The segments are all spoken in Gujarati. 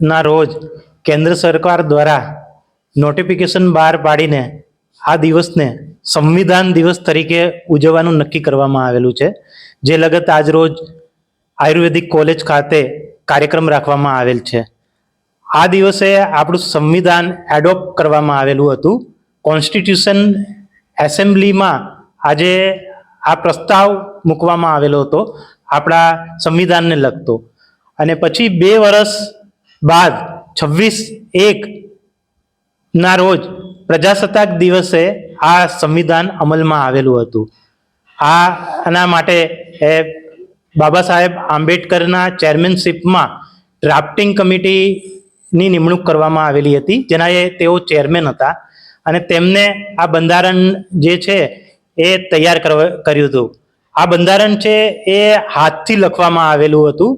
ના રોજ કેન્દ્ર સરકાર દ્વારા નોટિફિકેશન બહાર પાડીને આ દિવસને સંવિધાન દિવસ તરીકે ઉજવવાનું નક્કી કરવામાં આવેલું છે, જે લગત આજ રોજ આયુર્વેદિક કોલેજ ખાતે કાર્યક્રમ રાખવામાં આવેલ છે. આ દિવસે આપણું સંવિધાન એડોપ્ટ કરવામાં આવેલું હતું. કોન્સ્ટિટ્યુશન એસેમ્બલીમાં આજે આ પ્રસ્તાવ મૂકવામાં આવેલો હતો આપણા સંવિધાનને લગતો, અને પછી 2 વર્ષ બાદ 26/1 ના રોજ પ્રજાસત્તાક દિવસે આ સંવિધાન અમલમાં આવેલું હતું. આના માટે બાબા સાહેબ આંબેડકરના ચેરમેનશીપમાં ડ્રાફ્ટિંગ કમિટીની નિમણૂક કરવામાં આવેલી હતી, જેના તેઓ ચેરમેન હતા, અને તેમને આ બંધારણ જે છે એ તૈયાર કર્યું હતું. આ બંધારણ છે એ હાથથી લખવામાં આવેલું હતું,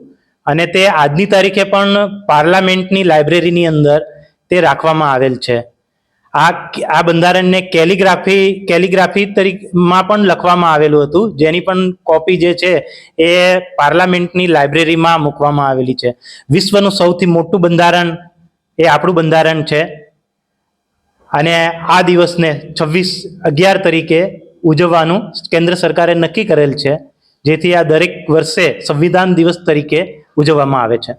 અને તે આજની તારીખે પણ પાર્લામેન્ટની લાઇબ્રેરીની અંદર તે રાખવામાં આવેલ છે. આ બંધારણને કેલિગ્રાફી તરીકેમાં પણ લખવામાં આવેલું હતું, જેની પણ કોપી જે છે એ પાર્લામેન્ટની લાઇબ્રેરીમાં મૂકવામાં આવેલી છે. વિશ્વનું સૌથી મોટું બંધારણ એ આપણું બંધારણ છે, અને આ દિવસને 26/11 તરીકે ઉજવવાનું કેન્દ્ર સરકારે નક્કી કરેલ છે, જેથી આ દરેક વર્ષે સંવિધાન દિવસ તરીકે ઉજવવામાં આવે છે.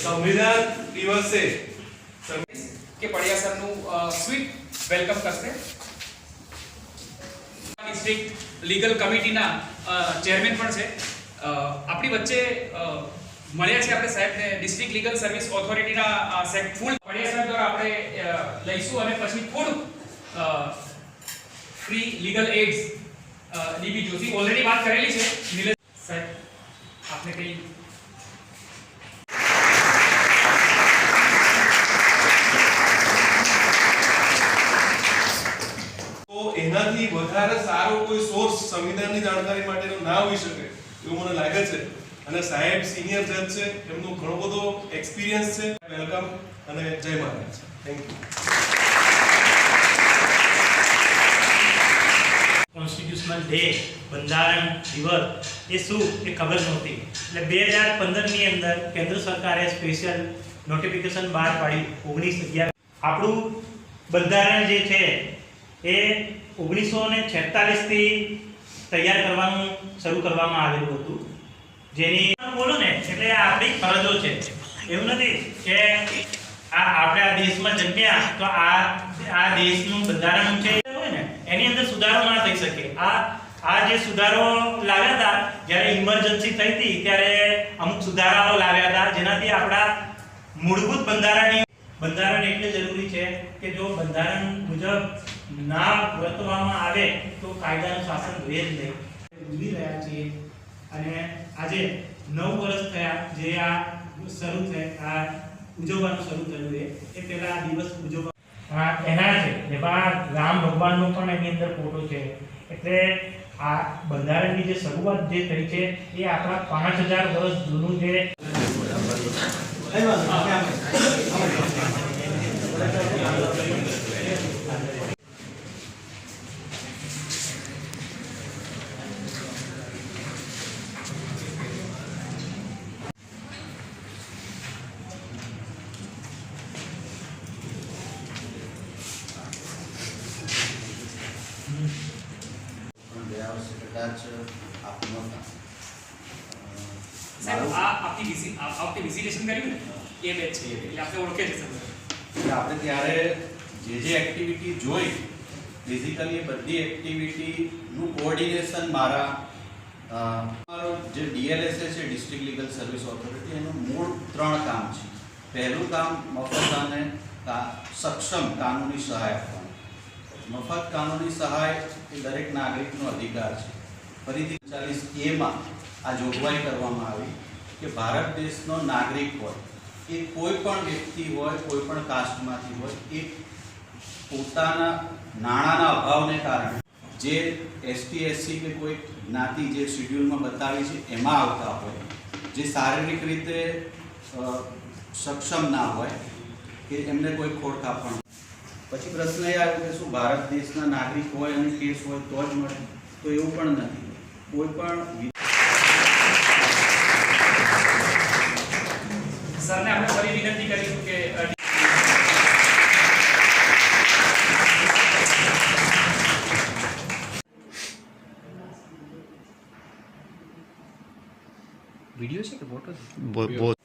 સંવિધાન દિવસે કે પડિયાસરનું સ્વીટ વેલકમ કરશે. ડિસ્ટ્રિક્ટ લીગલ કમિટીના ચેરમેન પણ છે આપણી વચ્ચે. મળ્યા છે આપણે સાહેબને ડિસ્ટ્રિક્ટ લીગલ સર્વિસ ઓથોરિટીના ફૂલ પડિયાસર દ્વારા આપણે લઈશું, અને પછી થોડું free legal aids DB Joshi already વાત કરેલી છે. નિલેશ સાહેબ, આપને કઈ એનાથી વધારે સારો કોઈ સોર્સ સંવિધાનની જાણકારી માટેનો ના હોઈ શકે એવું મને લાગે છે. અને સાહેબ સિનિયર જજ છે, એમનો ઘણો બધો એક્સપિરિયન્સ છે. વેલકમ અને જય મહારાજ. Thank you. કોન્સ્ટિટ્યુશનલ ડે, બંધારણ દિવસ એ શું એ ખબર નહોતી, એટલે 2015ની અંદર કેન્દ્ર સરકારે સ્પેશિયલ નોટિફિકેશન બહાર પાડ્યું 19/11. આપણું બંધારણ જે છે એ 1946થી તૈયાર કરવાનું શરૂ કરવામાં આવેલું હતું, જેની બોલો ને એટલે આપણી ફરજો છે. એવું નથી કે આપણે આ દેશમાં જન્મ્યા તો આ દેશનું બંધારણ છે હોય ને એની અંદર સુધારો ના થઈ શકે. આ જે સુધારો લાવ્યા હતા જ્યારે ઇમરજન્સી થઈ હતી ત્યારે અમુક સુધારાઓ લાવ્યા હતા, જેનાથી આપણા મૂળભૂત બંધારણ એટલે જરૂરી છે કે જો બંધારણ મુજબ ના વર્તવામાં આવે તો કાયદાનું શાસન રહે જ નહીં. ઉજવી રહ્યા છીએ, અને આજે 9 વર્ષ થયા જે આ શરૂ થયા, આ ઉજવવાનું શરૂ થયું એ પહેલા આ દિવસ ઉજવવા એના છે. જેમાં રામ ભગવાનનો પણ એની અંદર ફોટો છે, એટલે આ બંધારણની જે શરૂઆત જે થઈ છે એ આપણા 5000 વર્ષ જૂનું જે આપની વિઝિટેશન કર્યું ને એ બેચ છે, એટલે આપણે ઓળખે છે સર. આપણે ત્યારે જે એક્ટિવિટી જોઈ, બેઝિકલી બધી એક્ટિવિટીનું કોઓર્ડિનેશન મારો જે ડીએલએસએ છે, ડિસ્ટ્રિક્ટ લીગલ સર્વિસ ઓથોરિટી, એનું મૂળ 3 કામ છે. પહેલું કામ મફત અને સક્ષમ કાનૂની સહાય આપવાનું. મફત કાનૂની સહાય એ દરેક નાગરિકનો અધિકાર છે. ફરીથી 40A આ જોગવાઈ કરવામાં આવી કે ભારત દેશનો નાગરિક હોય એ કોઈ પણ વ્યક્તિ હોય, કોઈ પણ કાસ્ટમાંથી હોય, એ પોતાના નાણાંના અભાવને કારણે જે એસટી એસસી કે કોઈ જ્ઞાતિ જે શેડ્યુલમાં બતાવી છે એમાં આવતા હોય, જે શારીરિક રીતે સક્ષમ ના હોય, કે એમને કોઈ ખોડ કાપણ. પછી પ્રશ્ન એ આવ્યો કે શું ભારત દેશના નાગરિક હોય અને કેસ હોય તો જ મળે? તો એવું પણ નથી. કોઈ પણ વિડીયો છે કે ફોટો છે both